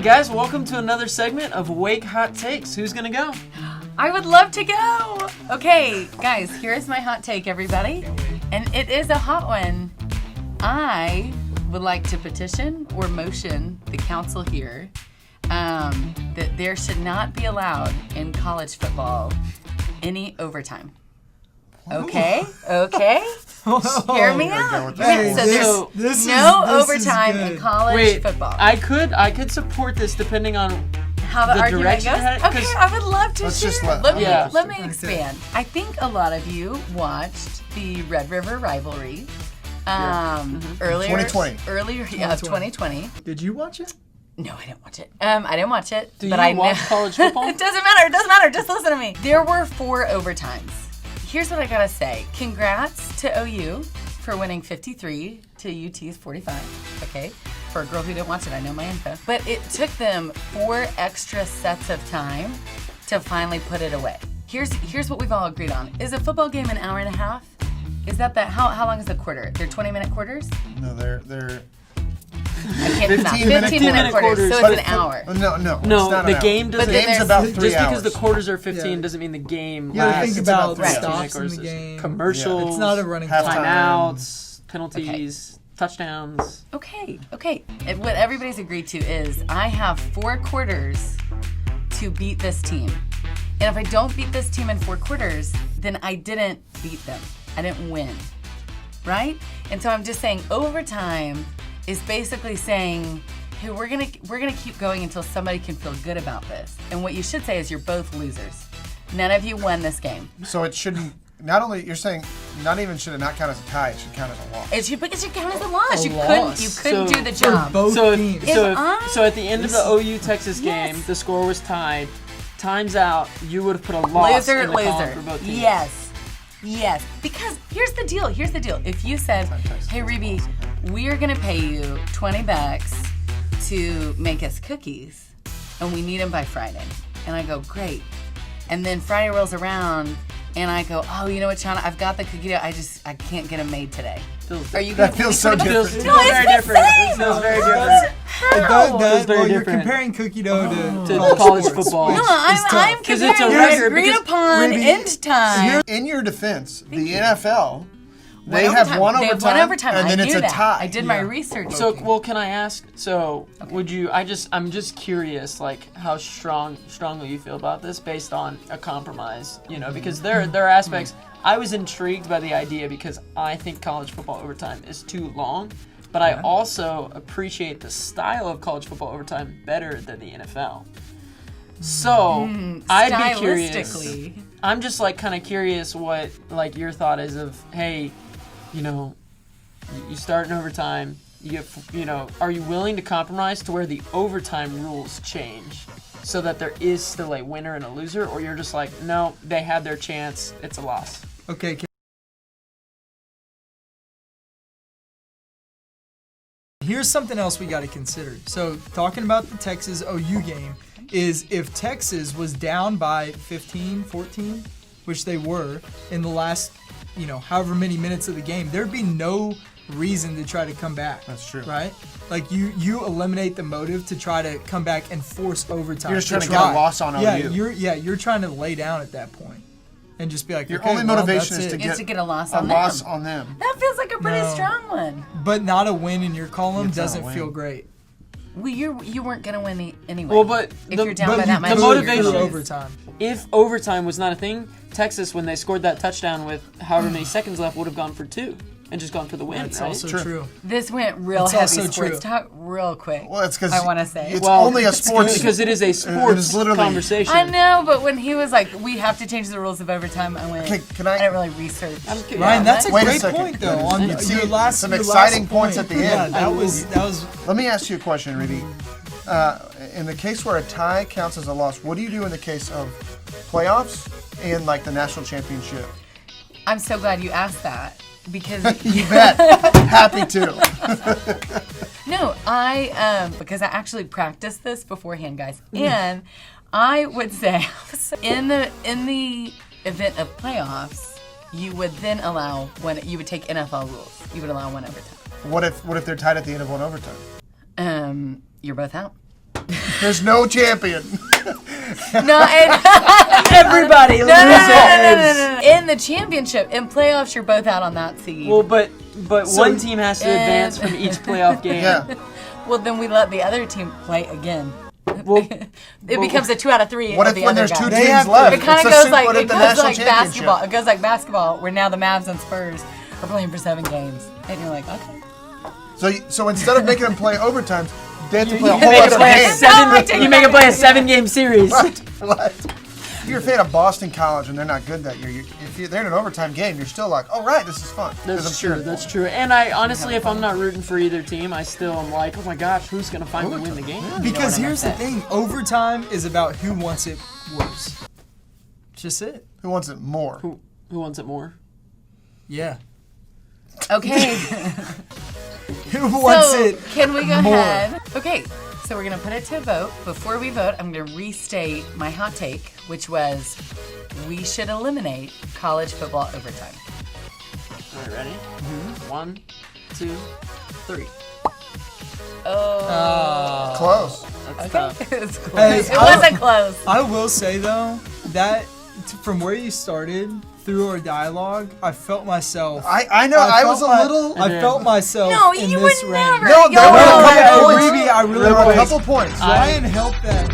guys, welcome to another segment of Wake Hot Takes. Who's gonna go? I would love to go. Okay, guys, here's my hot take, everybody. And it is a hot one. I would like to petition or motion the council here that there should not be allowed in college football any overtime. Okay? Hear me out. So there's no overtime in college football. I could support this depending on how the argument goes. Okay, I would love to share. Let me expand. I think a lot of you watched the Red River rivalry earlier. 2020. Did you watch it? No, I didn't watch it. I didn't watch it. Do you watch college football? It doesn't matter. Just listen to me. There were 4 overtimes. Here's what I gotta say. Congrats to OU for winning 53 to UT's 45. Okay, for a girl who didn't watch it, I know my info. But it took them 4 extra sets of time to finally put it away. Here's what we've all agreed on. Is a football game an hour and a half? Is that how long is the quarter? They're 20-minute quarters? No, they're 15-minute quarters, so it's an hour. No, the game doesn't. The game's about 3 hours. Just because the hours. quarters are 15 doesn't mean the game Yeah, lasts. think about stops in the game. Commercials. Yeah. It's not a running timeouts, penalties, touchdowns. Okay. What everybody's agreed to is I have 4 quarters to beat this team. And if I don't beat this team in 4 quarters, then I didn't beat them. I didn't win. Right? And so I'm just saying overtime is basically saying, hey, we're gonna keep going until somebody can feel good about this. And what you should say is you're both losers. None of you won this game. So it shouldn't. Not only you're saying, not even should it not count as a tie. It should count as a loss. It should count as a loss. You couldn't do the job. So at the end of the OU Texas game, the score was tied. Time's out. You would have put a loss in the column for both teams. Yes. Because here's the deal. If you said, hey, Rebe, we're going to pay you $20 to make us cookies, and we need them by Friday. And I go, great. And then Friday rolls around, and I go, oh, you know what, Shauna? I've got the cookie dough. I can't get them made today. Are you that feels so different. No, it's the same. It feels very different. Well, you're comparing cookie dough to college football. No, I'm comparing agreed upon end time. In your defense, the NFL, they have one overtime, and then it's a tie. I did my research. So, well, can I ask? So, would you? I'm just curious, like how strongly you feel about this, based on a compromise. You know, because there are aspects. I was intrigued by the idea because I think college football overtime is too long, but I also appreciate the style of college football overtime better than the NFL. So, I'd be curious. I'm just kind of curious what your thought is of, hey, you start in overtime, are you willing to compromise to where the overtime rules change so that there is still a winner and a loser, or you're just like, no, they had their chance, it's a loss? Okay. Here's something else we got to consider. So, talking about the Texas OU game is if Texas was down by 15, 14, which they were in the last, however many minutes of the game, there'd be no reason to try to come back. That's true. Right? Like, you eliminate the motive to try to come back and force overtime. You're just trying to get a loss on OU. You're trying to lay down at that point. And just be like, your only motivation is to get a loss on them. That feels like a pretty strong one. But not a win in your column doesn't feel great. Well, you weren't gonna win anyway. Well, but if you're down by that much, the motivation overtime. If overtime was not a thing, Texas, when they scored that touchdown with however many seconds left, would have gone for 2 and just gone for the win. That's right? also true. This went real heavy sports talk real quick. Well, it's because I want to say it's only a sports because it is a sports conversation. I know, but when he was like, "We have to change the rules of overtime," I went, I didn't really research. Ryan, that's a great point, though. On your last, some exciting points at the end. Yeah, that was. Let me ask you a question, Rebe. In the case where a tie counts as a loss, what do you do in the case of playoffs and the national championship? I'm so glad you asked that. Because you bet. Happy to. No, because I actually practiced this beforehand, guys. And I would say in the event of playoffs, you would then allow you would take NFL rules. You would allow one overtime. What if they're tied at the end of one overtime? You're both out. There's no champion. No, and Everybody no, loses. In the championship, in playoffs, you're both out on that seed. Well, but So- one team has to advance from each playoff game. Yeah. Well, then we let the other team play again. Well, It becomes a 2 out of 3. What of if the when other there's guys. two They teams have- left? It kind It's of a goes soup like at it the goes national like championship. basketball. It goes like basketball, where now the Mavs and Spurs are playing for 7 games, and you're like, okay. So instead of making them play overtime, they have to play a you whole make it other play a game. seven. You make it play a 7-game series. What? If you're a fan of Boston College and they're not good that year, they're in an overtime game, you're still like, oh, right, this is fun. 'Cause I'm That's cheering true. for That's them. true. And I honestly, if I'm not rooting for either team, I still am like, oh my gosh, who's gonna finally win the game? Because what I here's the meant. thing: overtime is about who wants it worse. Just it. Who wants it more? Who wants it more? Yeah. Okay. Who wants So it? can we go more? ahead? Okay. So we're gonna put it to a vote. Before we vote, I'm gonna restate my hot take, which was we should eliminate college football overtime. All right, ready? 1, 2, 3. Oh. Close. That's Okay. tough. It's close. Hey, It wasn't close. I will say though that from where you started through our dialogue, I felt myself. I know, I was a felt little. I felt myself. No, in you this would range. never. No, there were a Yo. couple Yeah, points. Rebe, I really There were a was. couple points. Ryan helped that.